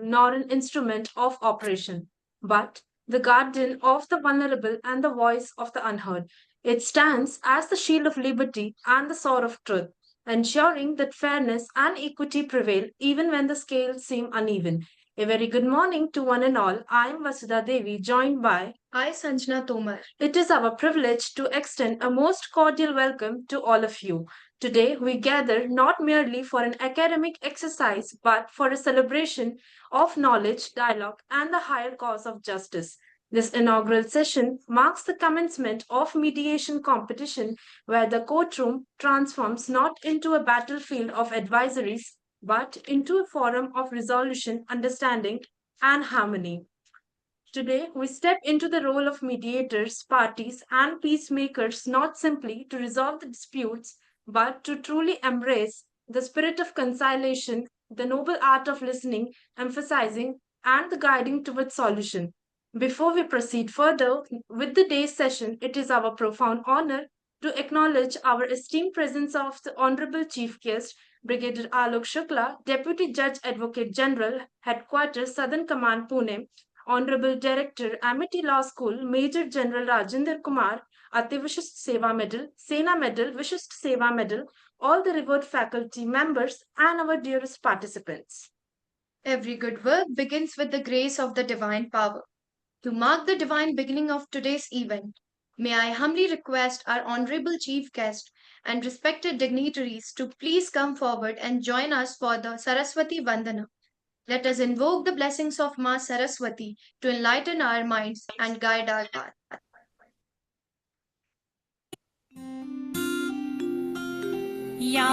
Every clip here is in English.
nor an instrument of oppression, but the guardian of the vulnerable and the voice of the unheard. It stands as the shield of liberty and the sword of truth, ensuring that fairness and equity prevail even when the scales seem uneven. A very good morning to one and all. I am Vasudha Devi, joined by I, Sanjana Tomar. it is our privilege to extend a most cordial welcome to all of you. Today, we gather not merely for an academic exercise but for a celebration of knowledge, dialogue, and the higher cause of justice. This inaugural session marks the commencement of mediation competition where the courtroom transforms not into a battlefield of advisories but into a forum of resolution, understanding, and harmony. Today, we step into the role of mediators, parties, and peacemakers not simply to resolve the disputes, but to truly embrace the spirit of conciliation, the noble art of listening, emphasizing, and the guiding towards solution. Before we proceed further with the day's session, it is our profound honor to acknowledge our esteemed presence of the Honorable Chief Guest, Brigadier Alok Shukla, Deputy Judge Advocate General, Headquarters, Southern Command, Pune, Honorable Director, Amity Law School, Major General Rajinder Kumar, Ati Vishist Seva Medal, Sena Medal, Vishist Seva Medal, all the revered faculty members, and our dearest participants. Every good work begins with the grace of the divine power. To mark the divine beginning of today's event, may I humbly request our honorable chief guest and respected dignitaries to please come forward and join us for the Saraswati Vandana. Let us invoke the blessings of Ma Saraswati to enlighten our minds and guide our path. या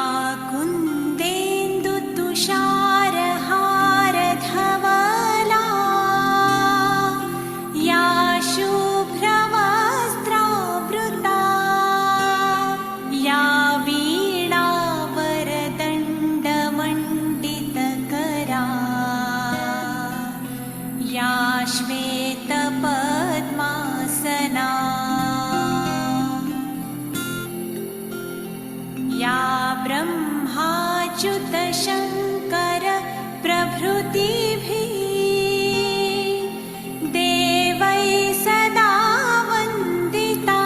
कुन्देन्दुतुषारहारधवला या शुभ्रवस्त्रावृता या वीणावरदण्डमण्डितकरा या श्वेतपद्मासना या ब्रह्माच्युतशङ्कर प्रभृतिभिः देवैः सदा वन्दिता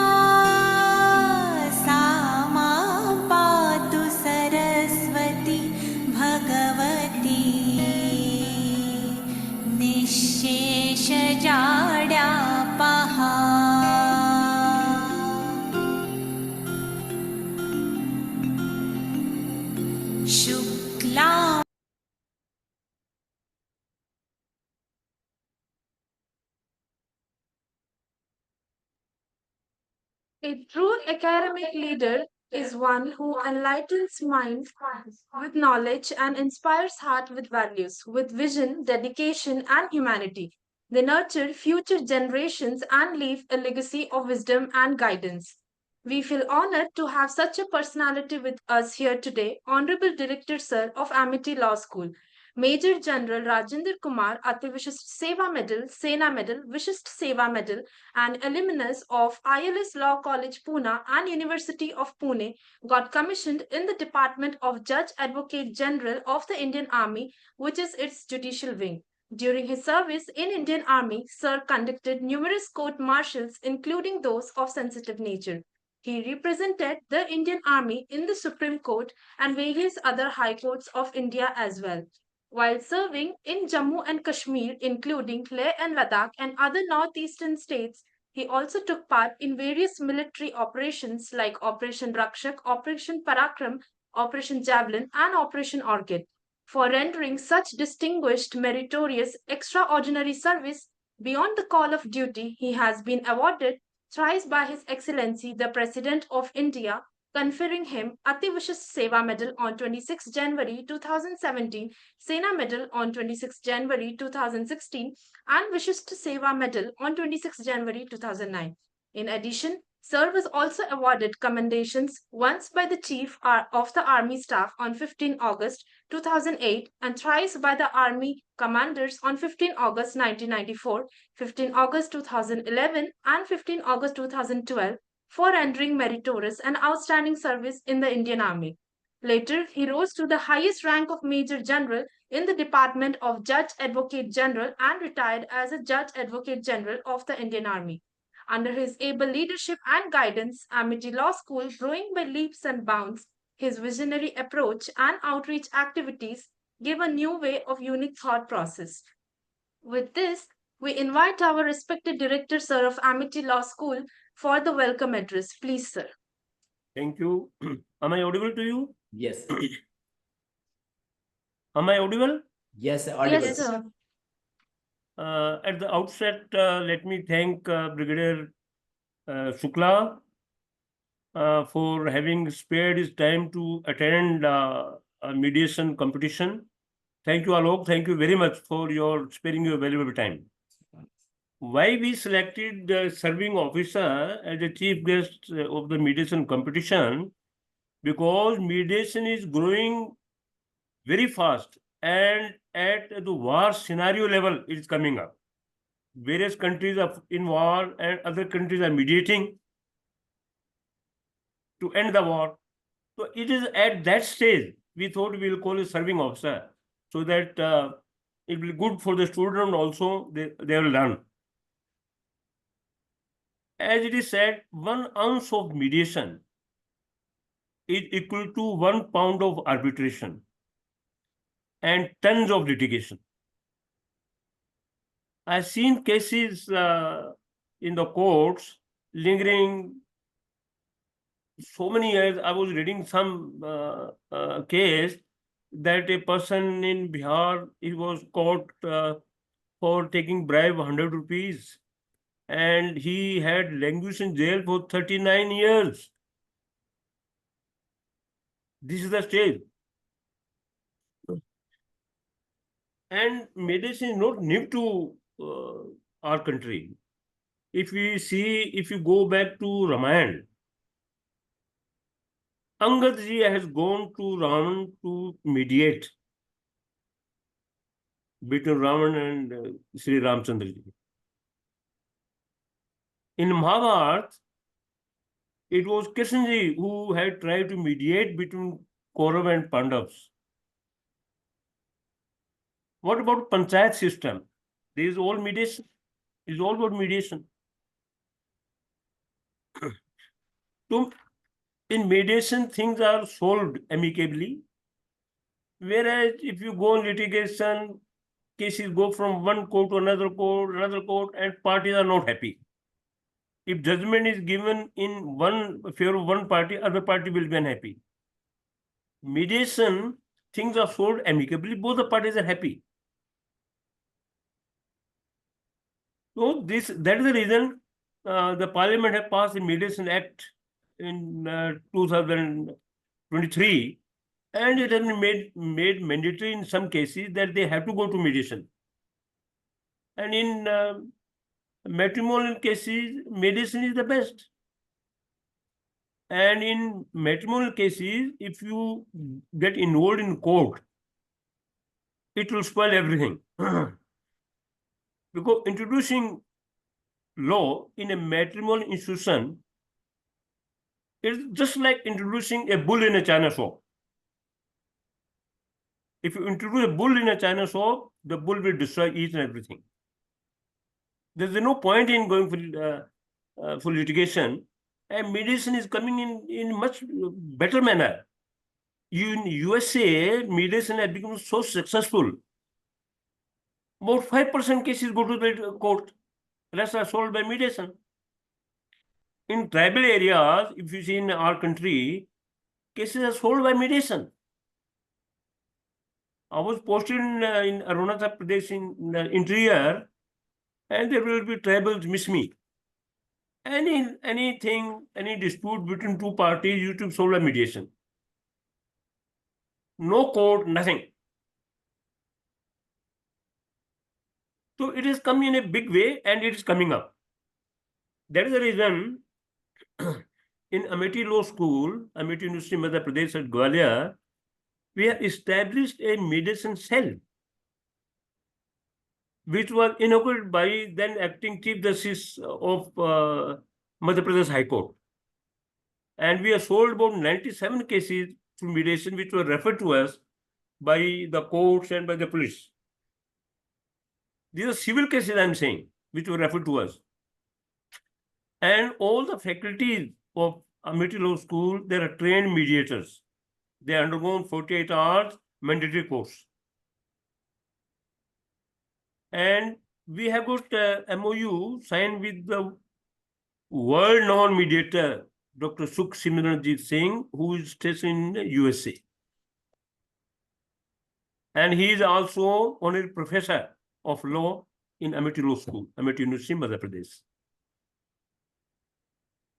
सा मां पातु Saraswati Bhagwati निःशेषजाड्यापहा Shukla A true academic leader is one who enlightens minds with knowledge and inspires heart with values, with vision, dedication, and humanity. They nurture future generations and leave a legacy of wisdom and guidance. We feel honored to have such a personality with us here today, Honorable Director Sir of Amity Law School. Major General Rajinder Kumar, Ati Vishist Seva Medal, Sena Medal, Vishist Seva Medal, and alumnus of ILS Law College Pune and University of Pune, got commissioned in the Department of Judge Advocate General of the Indian Army, which is its judicial wing. During his service in Indian Army, Sir conducted numerous court martials, including those of sensitive nature. He represented the Indian Army in the Supreme Court and various other high courts of India as well. While serving in Jammu and Kashmir, including Leh and Ladakh and other northeastern states, he also took part in various military operations like Operation Rakshak, Operation Parakram, Operation Javelin, and Operation Orchid. For rendering such distinguished, meritorious, extraordinary service beyond the call of duty, he has been awarded thrice by His Excellency the President of India, conferring him Ati Vishist Seva Medal on 26 January 2017, Sena Medal on 26 January 2016, and Vishist Seva Medal on 26 January 2009. In addition, Sir was also awarded commendations once by the Chief of the Army Staff on 15 August 2008 and thrice by the Army commanders on 15 August 1994, 15 August 2011, and 15 August 2012 for rendering meritorious and outstanding service in the Indian Army. Later, he rose to the highest rank of Major General in the Department of Judge Advocate General and retired as a Judge Advocate General of the Indian Army. Under his able leadership and guidance, Amity Law School, growing by leaps and bounds, his visionary approach and outreach activities gave a new way of unique thought process. With this, we invite our respected director, sir, of Amity Law School for the welcome address. Please, sir. Thank you. Am I audible to you? Yes. Am I audible? Yes, audible. Yes, sir. At the outset, let me thank Brigadier Shukla for having spared his time to attend a mediation competition. Thank you, Alok. Thank you very much for your sparing your valuable time. Why we selected the serving officer as the chief guest of the mediation competition? Because mediation is growing very fast and at the war scenario level it is coming up. Various countries are in war and other countries are mediating to end the war. So it is at that stage we thought we will call a serving officer so that it will be good for the student also, they will learn. As it is said, 1 ounce of mediation is equal to 1 pound of arbitration and tons of litigation. I've seen cases in the courts lingering so many years. I was reading some case that a person in Bihar, he was caught for taking bribe 100 rupees and he had languished in jail for 39 years. This is the stage. And mediation is not new to our country. If you go back to Ramayana, Angad ji has gone to Ravan to mediate between Ravan and Sri Ramchandra ji. In Mahabharata, it was Krishna ji who had tried to mediate between Kaurav and Pandavas. What about panchayat system? There is all mediation. It is all about mediation. So, in mediation, things are solved amicably. Whereas if you go in litigation, cases go from one court to another court, and parties are not happy. If judgment is given in favor of one party, other party will be unhappy. Mediation, things are solved amicably, both the parties are happy. So that is the reason the Parliament has passed the Mediation Act in 2023, and it has been made mandatory in some cases that they have to go to mediation. And in matrimonial cases, mediation is the best. And in matrimonial cases, if you get involved in court, it will spoil everything. Because introducing law in a matrimonial institution is just like introducing a bull in a china shop. If you introduce a bull in a china shop, the bull will destroy each and everything. There is no point in going for litigation, and mediation is coming in much better manner. In USA, mediation has become so successful. About 5% cases go to the court, rest are solved by mediation. In tribal areas, if you see in our country, cases are solved by mediation. I was posted in Arunachal Pradesh in the interior, and there will be tribals miss me. Any dispute between two parties, you to solve by mediation. No court, nothing. So it is coming in a big way, and it is coming up. That is the reason in Amity Law School, Amity University, Madhya Pradesh at Gwalior, we have established a mediation cell, which was inaugurated by then acting Chief Justice of Madhya Pradesh High Court. And we have solved about 97 cases through mediation which were referred to us by the courts and by the police. These are civil cases I'm saying, which were referred to us. And all the faculties of Amity Law School, they are trained mediators. They undergone 48 hours mandatory course. And we have got MOU signed with the world-known mediator, Dr. Sukh Simranjit Singh, who is stationed in USA. And he is also honorary professor of law in Amity Law School, Amity University, Madhya Pradesh.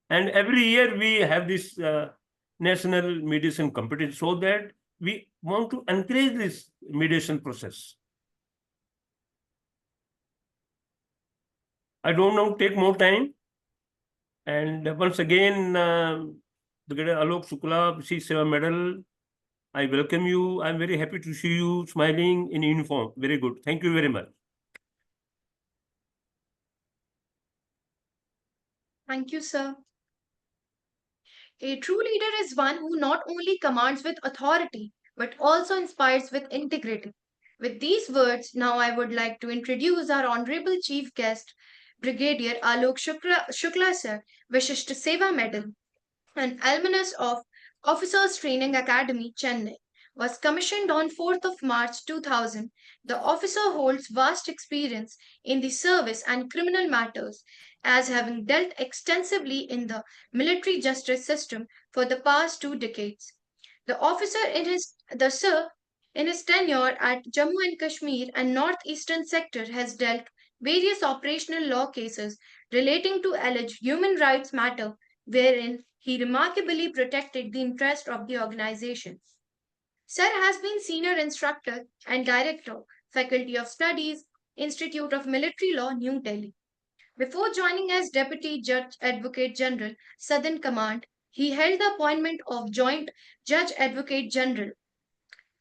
And every year we have this national mediation competition, so that we want to encourage this mediation process. I don't want to take more time. And once again, Brigadier Alok Shukla, Sikh Seva Medal, I welcome you. I'm very happy to see you smiling in uniform. Very good. Thank you very much. Thank you, sir. A true leader is one who not only commands with authority, but also inspires with integrity. With these words, now I would like to introduce our Honorable Chief Guest, Brigadier Alok Shukla sir, Vishishta Seva Medal, an alumnus of Officers Training Academy, Chennai. Was commissioned on 4th of March 2000. The officer holds vast experience in the service and criminal matters, as having dealt extensively in the military justice system for the past 2 decades. The officer in his tenure at Jammu and Kashmir and northeastern sector has dealt various operational law cases relating to alleged human rights matter, wherein he remarkably protected the interest of the organization. Sir has been senior instructor and director, Faculty of Studies, Institute of Military Law, New Delhi. Before joining as Deputy Judge Advocate General, Southern Command, he held the appointment of Joint Judge Advocate General,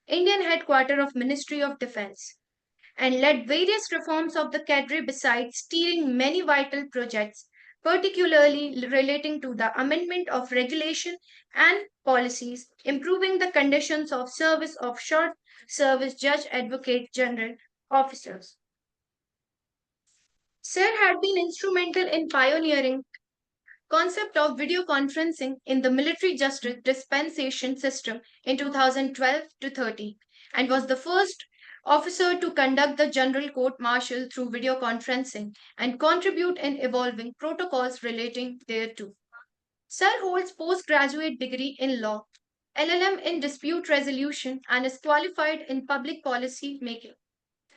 Indian Headquarter of Ministry of Defense, and led various reforms of the cadre besides steering many vital projects, particularly relating to the amendment of regulation and policies, improving the conditions of service of short service Judge Advocate General officers. Sir had been instrumental in pioneering concept of video conferencing in the military justice dispensation system in 2012 to 30 and was the first officer to conduct the general court martial through video conferencing and contribute in evolving protocols relating thereto. Sir holds postgraduate degree in law, LLM in dispute resolution and is qualified in public policy making.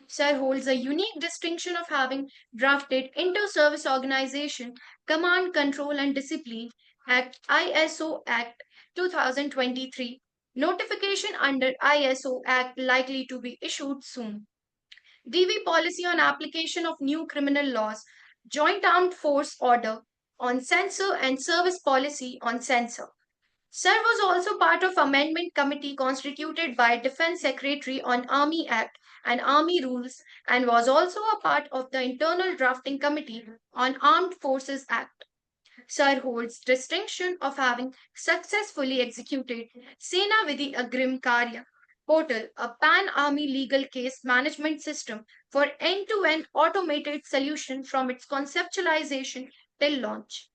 Sir holds a unique distinction of having drafted Inter-Service Organization Command, Control and Discipline Act ISO Act 2023, notification under ISO Act likely to be issued soon. DV policy on application of new criminal laws, Joint Armed Force Order on censor and service policy on censor. Sir was also part of amendment committee constituted by Defense Secretary on Army Act and Army Rules and was also a part of the internal drafting committee on Armed Forces Act. Sir holds distinction of having successfully executed Sena Vidhi Agrim Karya portal, a pan-army legal case management system for end-to-end automated solution from its conceptualization till launch.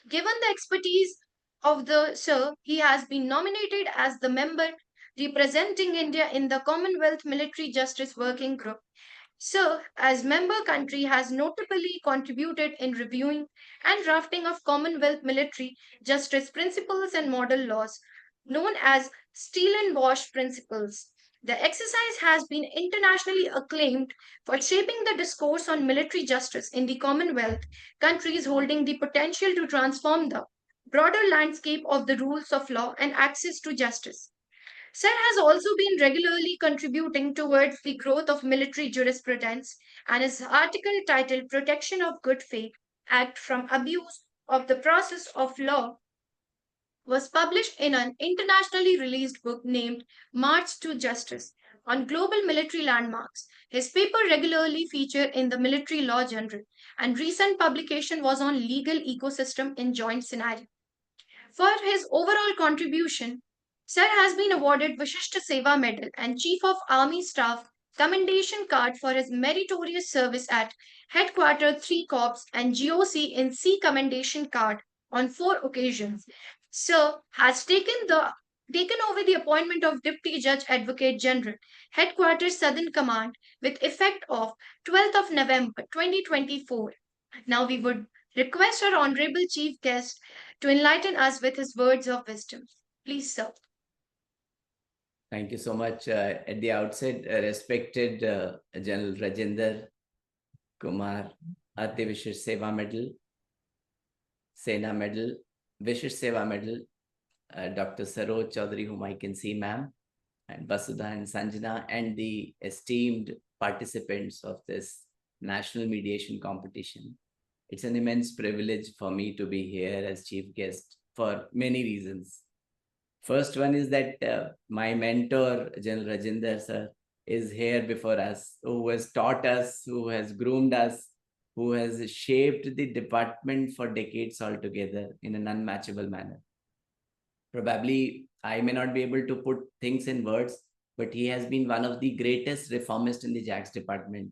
Given the expertise of the Sir, he has been nominated as the member representing India in the Commonwealth Military Justice Working Group. Sir, as member country, has notably contributed in reviewing and drafting of Commonwealth military justice principles and model laws, known as Steel and Wash principles. The exercise has been internationally acclaimed for shaping the discourse on military justice in the Commonwealth countries holding the potential to transform the broader landscape of the rules of law and access to justice. Sir has also been regularly contributing towards the growth of military jurisprudence, and his article titled Protection of Good Faith Act from Abuse of the Process of Law was published in an internationally released book named March to Justice on global military landmarks. His paper regularly featured in the Military Law Journal, and recent publication was on legal ecosystem in joint scenario. For his overall contribution, Sir has been awarded Vishishta Seva Medal and Chief of Army Staff Commendation Card for his meritorious service at Headquarter 3 Corps and GOC in C Commendation Card on 4 occasions. Sir has taken over the appointment of Deputy Judge Advocate General, Headquarters Southern Command, with effect of 12th of November 2024. Now we would request our Honorable Chief Guest to enlighten us with his words of wisdom. Please, sir. Thank you so much. At the outset, respected General Rajinder Kumar, Ati Vishish Seva Medal, Sena Medal, Vishish Seva Medal, Dr. Saroj Chaudhary, whom I can see, ma'am, and Basudha and Sanjana, and the esteemed participants of this national mediation competition. It's an immense privilege for me to be here as chief guest for many reasons. First one is that my mentor, General Rajinder sir, is here before us, who has taught us, who has groomed us, who has shaped the department for decades altogether in an unmatchable manner. Probably I may not be able to put things in words, but he has been one of the greatest reformists in the JAX department.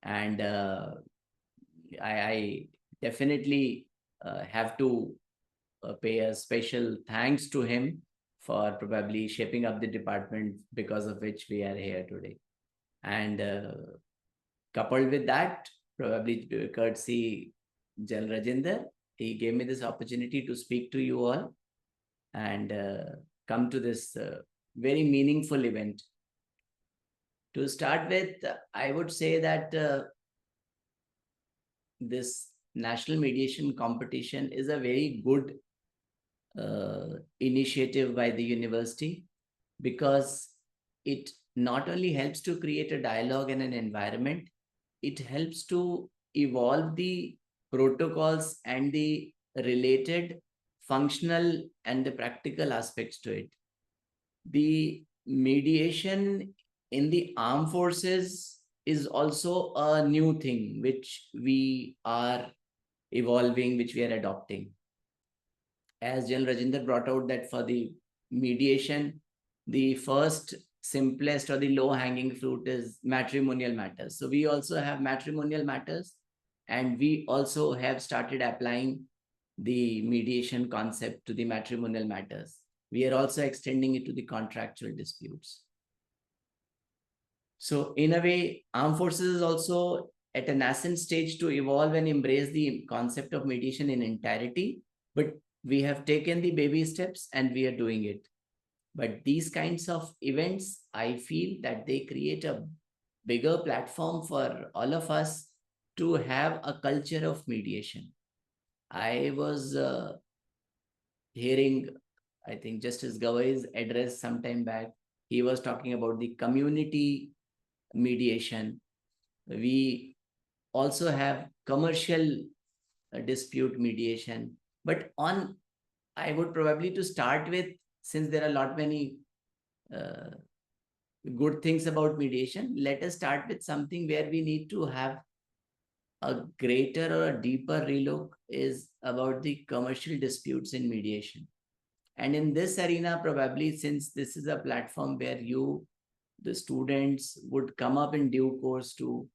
And I definitely have to pay a special thanks to him for probably shaping up the department, because of which we are here today. And coupled with that, probably courtesy General Rajinder, he gave me this opportunity to speak to you all and come to this very meaningful event. To start with, I would say that this national mediation competition is a very good initiative by the university, because it not only helps to create a dialogue and an environment, it helps to evolve the protocols and the related functional and the practical aspects to it. The mediation in the armed forces is also a new thing which we are evolving, which we are adopting. As General Rajinder brought out, that for the mediation, the first simplest or the low hanging fruit is matrimonial matters. So we also have matrimonial matters, and we also have started applying the mediation concept to the matrimonial matters. We are also extending it to the contractual disputes. So in a way, armed forces is also at a nascent stage to evolve and embrace the concept of mediation in entirety, but we have taken the baby steps and we are doing it. But these kinds of events, I feel that they create a bigger platform for all of us to have a culture of mediation. I was hearing, I think, Justice Gawai's address some time back. He was talking about the community mediation. We also have commercial dispute mediation. But I would probably to start with, since there are a lot many good things about mediation, let us start with something where we need to have a greater or a deeper relook, is about the commercial disputes in mediation. And in this arena, probably, since this is a platform where you, the students, would come up in due course to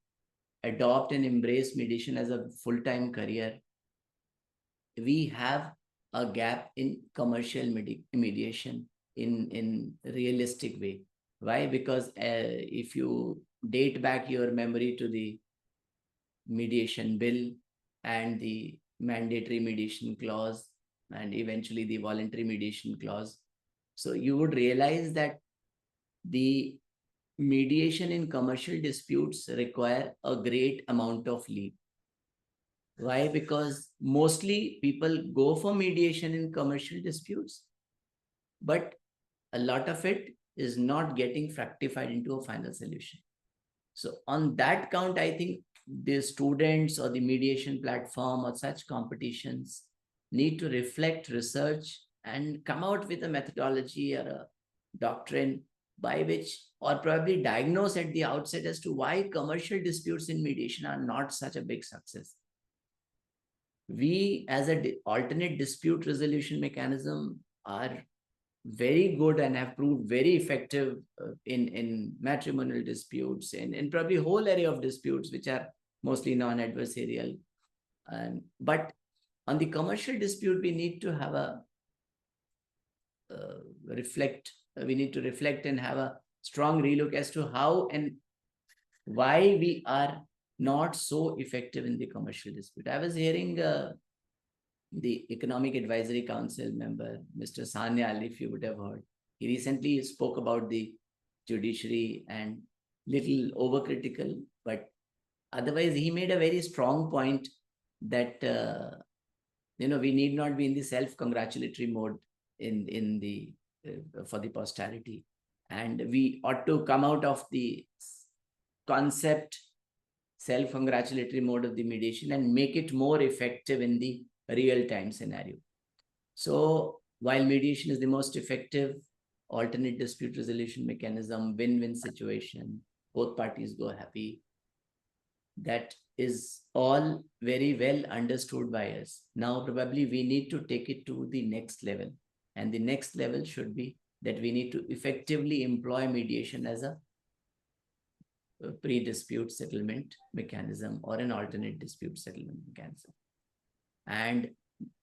adopt and embrace mediation as a full-time career, we have a gap in commercial mediation in realistic way. Why? Because if you date back your memory to the mediation bill and the mandatory mediation clause and eventually the voluntary mediation clause, so you would realize that the mediation in commercial disputes require a great amount of leave. Why? Because mostly people go for mediation in commercial disputes, but a lot of it is not getting fructified into a final solution. So on that count, I think the students or the mediation platform or such competitions need to reflect, research, and come out with a methodology or a doctrine by which, or probably diagnose at the outset as to why commercial disputes in mediation are not such a big success. We, as an alternate dispute resolution mechanism, are very good and have proved very effective in matrimonial disputes and in probably whole area of disputes which are mostly non-adversarial. But on the commercial dispute, we need to have a reflect. We need to reflect and have a strong relook as to how and why we are not so effective in the commercial dispute. I was hearing the Economic Advisory Council member, Mr. Sanyal, if you would have heard. He recently spoke about the judiciary and little overcritical, but otherwise he made a very strong point that we need not be in the self-congratulatory mode in the for the posterity, and we ought to come out of the concept self-congratulatory mode of the mediation and make it more effective in the real-time scenario. So while mediation is the most effective alternate dispute resolution mechanism, win-win situation, both parties go happy, that is all very well understood by us. Now probably we need to take it to the next level, and the next level should be that we need to effectively employ mediation as a pre-dispute settlement mechanism or an alternate dispute settlement mechanism. And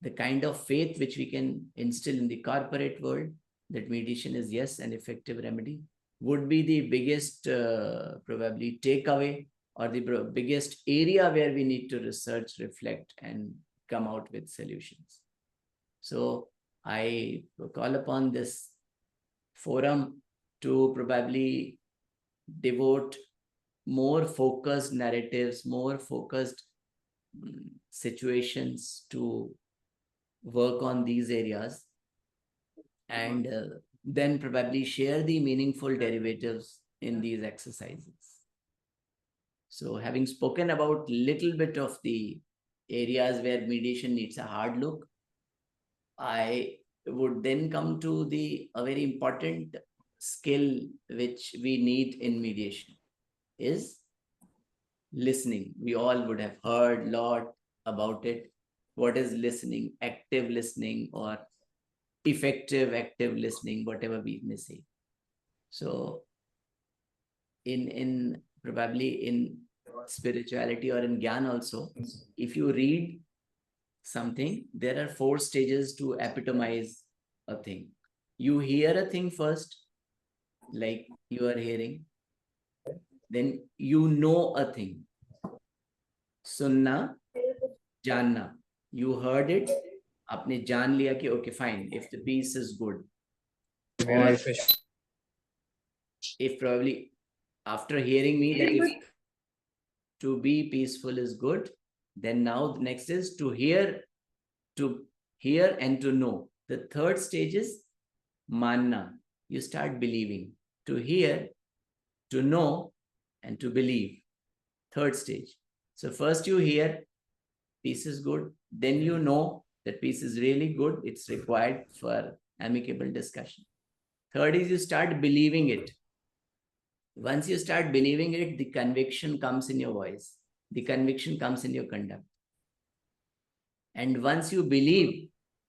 the kind of faith which we can instill in the corporate world that mediation is, yes, an effective remedy would be the biggest probably takeaway or the biggest area where we need to research, reflect, and come out with solutions. So I call upon this forum to probably devote more focused narratives, more focused situations to work on these areas, and then probably share the meaningful derivatives in these exercises. So having spoken about little bit of the areas where mediation needs a hard look, I would then come to a very important skill which we need in mediation is listening. We all would have heard a lot about it. What is listening? Active listening or effective active listening, whatever we may say. So in probably in spirituality or in Gyan also, if you read something, there are 4 stages to epitomize a thing. You hear a thing first, like you are hearing. Then you know a thing. Sunna, janna. You heard it. आपने जान लिया कि okay, fine. If the piece is good. Or if probably after hearing me that if to be peaceful is good, then now the next is to hear and to know. The third stage is manna. You start believing. To hear, to know, and to believe. Third stage. So first you hear, peace is good. Then you know that peace is really good. It's required for amicable discussion. Third is you start believing it. Once you start believing it, the conviction comes in your voice. The conviction comes in your conduct. And once you believe,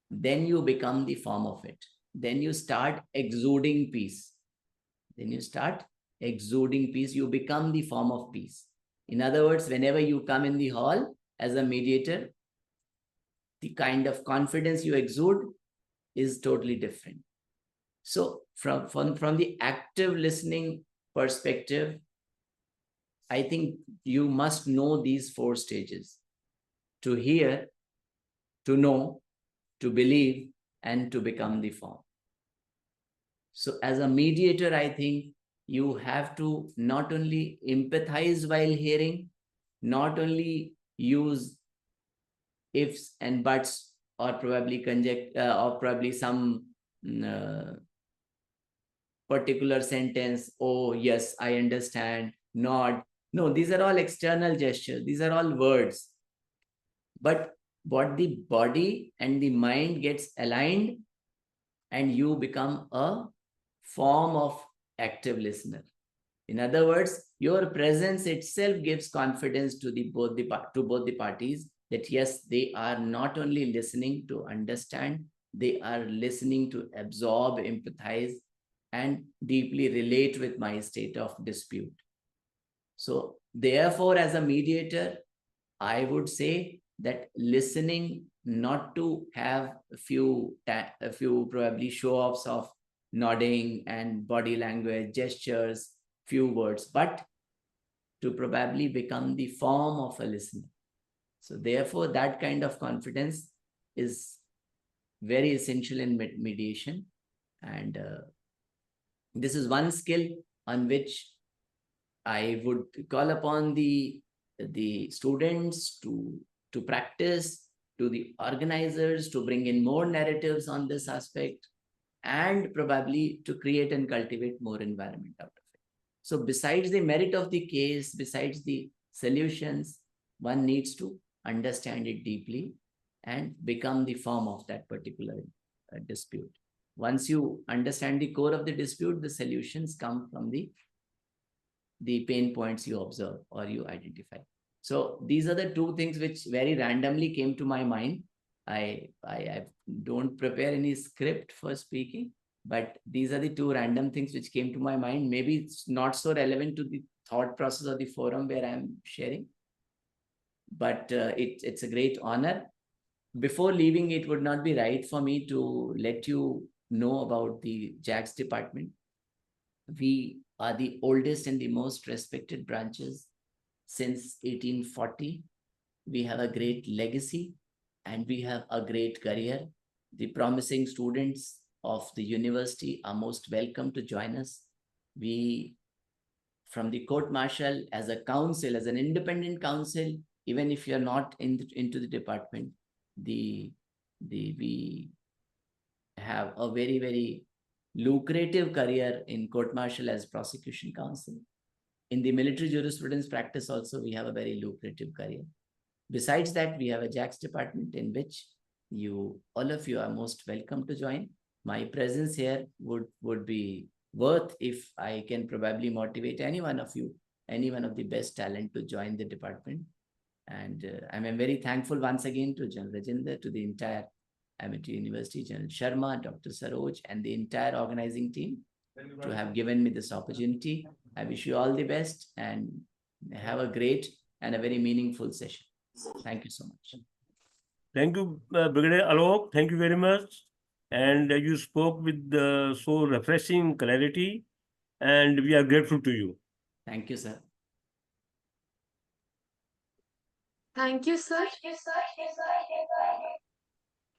then you become the form of it. Then you start exuding peace. Then you start exuding peace. You become the form of peace. In other words, whenever you come in the hall as a mediator, the kind of confidence you exude is totally different. So from the active listening perspective, I think you must know these 4 stages: to hear, to know, to believe, and to become the form. So as a mediator, I think you have to not only empathize while hearing, not only use ifs and buts or probably or probably some particular sentence, oh yes, I understand, nod. No, these are all external gestures. These are all words. But what the body and the mind gets aligned, and you become a form of active listener. In other words, your presence itself gives confidence to both the parties that yes, they are not only listening to understand, they are listening to absorb, empathize, and deeply relate with my state of dispute. So, therefore, as a mediator, I would say that listening, not to have a few probably show offs of nodding and body language, gestures, few words, but to probably become the form of a listener. So, therefore, that kind of confidence is very essential in mediation. And this is one skill on which I would call upon the students to practice, to the organizers to bring in more narratives on this aspect, and probably to create and cultivate more environment out of it. So besides the merit of the case, besides the solutions, one needs to understand it deeply and become the form of that particular dispute. Once you understand the core of the dispute, the solutions come from the pain points you observe or you identify. So these are the two things which very randomly came to my mind. I don't prepare any script for speaking, but these are the two random things which came to my mind. Maybe it's not so relevant to the thought process of the forum where I'm sharing, but it's a great honor. Before leaving, it would not be right for me to let you know about the JAX department. We are the oldest and the most respected branches since 1840. We have a great legacy and we have a great career. The promising students of the university are most welcome to join us. We, from the court martial, as a council, as an independent council, even if you're not into the department, we have a very, very lucrative career in court martial as prosecution counsel. In the military jurisprudence practice also, we have a very lucrative career. Besides that, we have a JAX department in which all of you are most welcome to join. My presence here would be worth if I can probably motivate any one of you, any one of the best talent to join the department. And I'm very thankful once again to General Rajinder, to the entire Amity University, General Sharma, Dr. Saroj, and the entire organizing team to have given me this opportunity. I wish you all the best and have a great and a very meaningful session. Thank you so much. Thank you, Brigadier Alok. Thank you very much. And you spoke with so refreshing clarity, and we are grateful to you. Thank you, sir. Thank you, sir.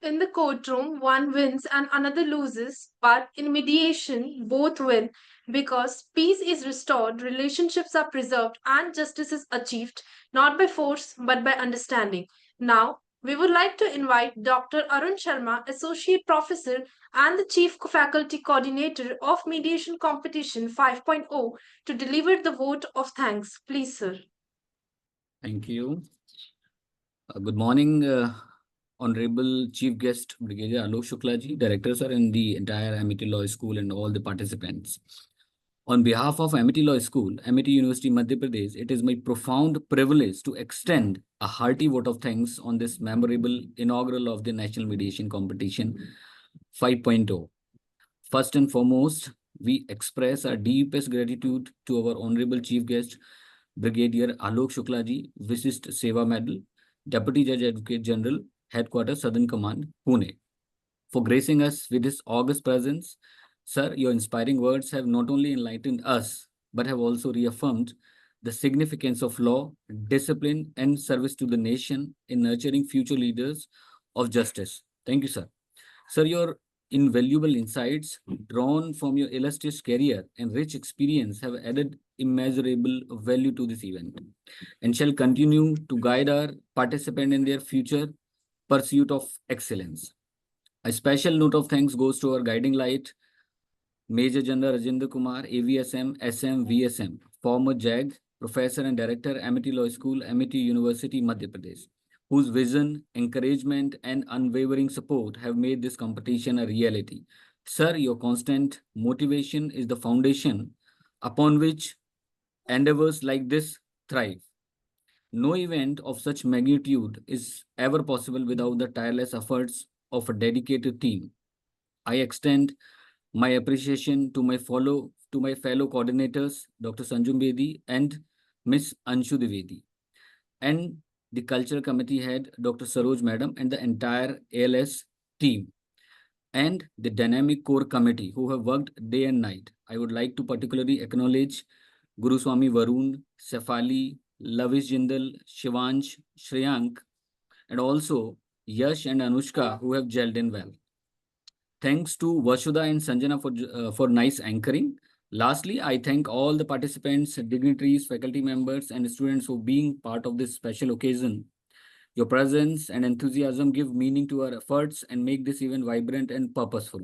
In the courtroom, one wins and another loses, but in mediation, both win because peace is restored, relationships are preserved, and justice is achieved not by force but by understanding. Now, we would like to invite Dr. Arun Sharma, Associate Professor and the Chief Faculty Coordinator of Mediation Competition 5.0, to deliver the vote of thanks. Please, sir. Thank you. Good morning, Honorable Chief Guest Brigadier Alok Shukla ji, Director sir, and the entire Amity Law School and all the participants. On behalf of Amity Law School, Amity University, Madhya Pradesh, it is my profound privilege to extend a hearty vote of thanks on this memorable inaugural of the National Mediation Competition 5.0. First and foremost, we express our deepest gratitude to our Honorable Chief Guest Brigadier Alok Shukla ji, Vishisht Seva Medal, Deputy Judge Advocate General, Headquarters Southern Command, Pune, for gracing us with his august presence. Sir, your inspiring words have not only enlightened us, but have also reaffirmed the significance of law, discipline, and service to the nation in nurturing future leaders of justice. Thank you, sir. Sir, your invaluable insights drawn from your illustrious career and rich experience have added immeasurable value to this event and shall continue to guide our participants in their future pursuit of excellence. A special note of thanks goes to our guiding light, Major General Rajinder Kumar, AVSM, SM, VSM, former JAG, Professor and Director, Amity Law School, Amity University, Madhya Pradesh, whose vision, encouragement, and unwavering support have made this competition a reality. Sir, your constant motivation is the foundation upon which endeavors like this thrive. No event of such magnitude is ever possible without the tireless efforts of a dedicated team. I extend my appreciation to my fellow coordinators, Dr. Sanjum Bedi and Miss Anshu Dwivedi, and the cultural committee head, Dr. Saroj Madam, and the entire ALS team, and the dynamic core committee who have worked day and night. I would like to particularly acknowledge Guru Swami Varun, Sefali, Lavish Jindal, Shivansh, Shreyank, and also Yash and Anushka who have gelled in well. Thanks to Vasudha and Sanjana for nice anchoring. Lastly, I thank all the participants, dignitaries, faculty members, and students for being part of this special occasion. Your presence and enthusiasm give meaning to our efforts and make this event vibrant and purposeful.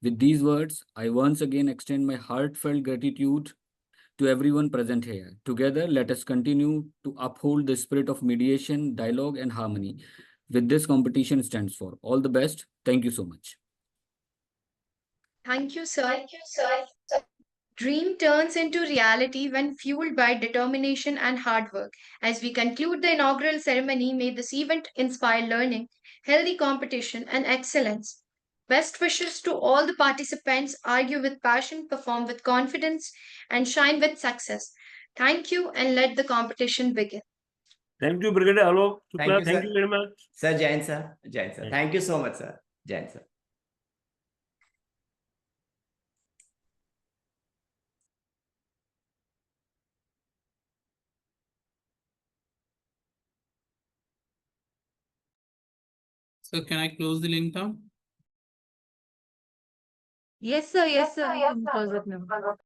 With these words, I once again extend my heartfelt gratitude to everyone present here. Together, let us continue to uphold the spirit of mediation, dialogue, and harmony. With this competition stands for. All the best. Thank you so much. Thank you, sir. Dream turns into reality when fueled by determination and hard work. As we conclude the inaugural ceremony, may this event inspire learning, healthy competition, and excellence. Best wishes to all the participants. Argue with passion, perform with confidence, and shine with success. Thank you, and let the competition begin. Thank you, Brigadier Alok Shukla. you, Thank sir. you very much. Sir Jain sir. Jain sir. Yes. Thank you so much, sir. Jain sir. So can I close the link now? Yes, sir. Yes, sir. You can close it now.